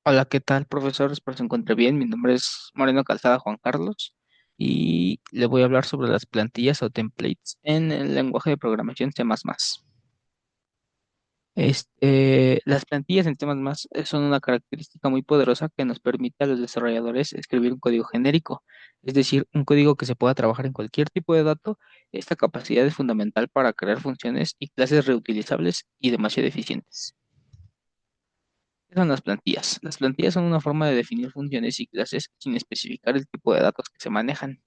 Hola, ¿qué tal, profesor? Espero se encuentre bien. Mi nombre es Moreno Calzada Juan Carlos y le voy a hablar sobre las plantillas o templates en el lenguaje de programación C++. Las plantillas en C++ son una característica muy poderosa que nos permite a los desarrolladores escribir un código genérico, es decir, un código que se pueda trabajar en cualquier tipo de dato. Esta capacidad es fundamental para crear funciones y clases reutilizables y demasiado eficientes. ¿Qué son las plantillas? Las plantillas son una forma de definir funciones y clases sin especificar el tipo de datos que se manejan.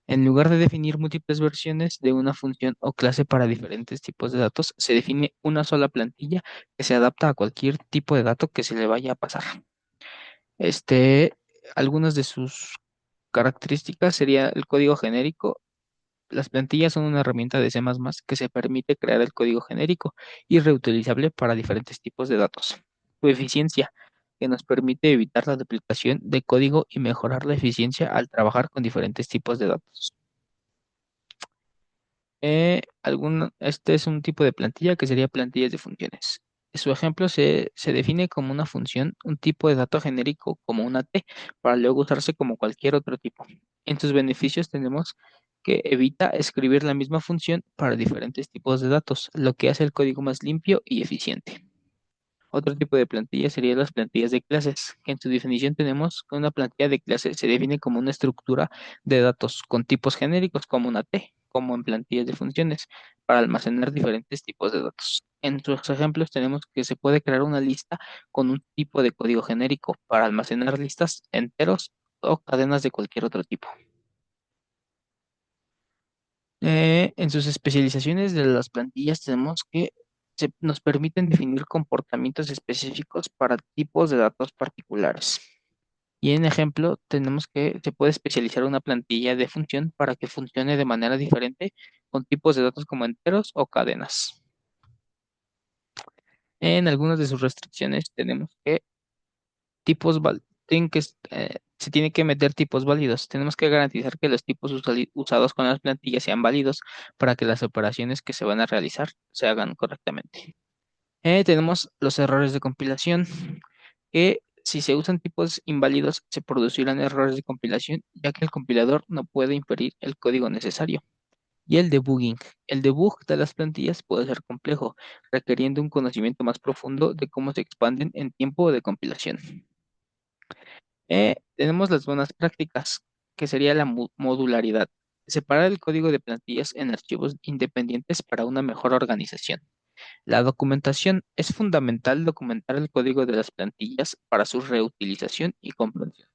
En lugar de definir múltiples versiones de una función o clase para diferentes tipos de datos, se define una sola plantilla que se adapta a cualquier tipo de dato que se le vaya a pasar. Este, Algunas de sus características sería el código genérico. Las plantillas son una herramienta de C++ que se permite crear el código genérico y reutilizable para diferentes tipos de datos. Su eficiencia, que nos permite evitar la duplicación de código y mejorar la eficiencia al trabajar con diferentes tipos de datos. Este es un tipo de plantilla que sería plantillas de funciones. Su ejemplo se define como una función, un tipo de dato genérico como una T, para luego usarse como cualquier otro tipo. En sus beneficios tenemos que evita escribir la misma función para diferentes tipos de datos, lo que hace el código más limpio y eficiente. Otro tipo de plantilla serían las plantillas de clases, que en su definición tenemos que una plantilla de clases se define como una estructura de datos con tipos genéricos como una T, como en plantillas de funciones, para almacenar diferentes tipos de datos. En sus ejemplos tenemos que se puede crear una lista con un tipo de código genérico para almacenar listas enteros o cadenas de cualquier otro tipo. En sus especializaciones de las plantillas tenemos que nos permiten definir comportamientos específicos para tipos de datos particulares. Y en ejemplo, tenemos que se puede especializar una plantilla de función para que funcione de manera diferente con tipos de datos como enteros o cadenas. En algunas de sus restricciones tenemos que se tiene que meter tipos válidos. Tenemos que garantizar que los tipos usados con las plantillas sean válidos para que las operaciones que se van a realizar se hagan correctamente. Tenemos los errores de compilación, que si se usan tipos inválidos se producirán errores de compilación, ya que el compilador no puede inferir el código necesario. Y el debugging. El debug de las plantillas puede ser complejo, requiriendo un conocimiento más profundo de cómo se expanden en tiempo de compilación. Tenemos las buenas prácticas, que sería la modularidad. Separar el código de plantillas en archivos independientes para una mejor organización. La documentación. Es fundamental documentar el código de las plantillas para su reutilización y comprensión.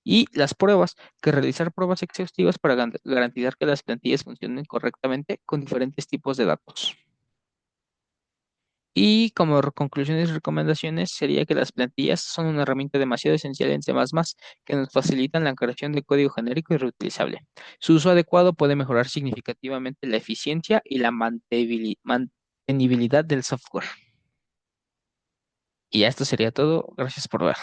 Y las pruebas, que realizar pruebas exhaustivas para garantizar que las plantillas funcionen correctamente con diferentes tipos de datos. Y como conclusiones y recomendaciones sería que las plantillas son una herramienta demasiado esencial en C++ que nos facilitan la creación de código genérico y reutilizable. Su uso adecuado puede mejorar significativamente la eficiencia y la mantenibilidad del software. Y ya esto sería todo. Gracias por ver.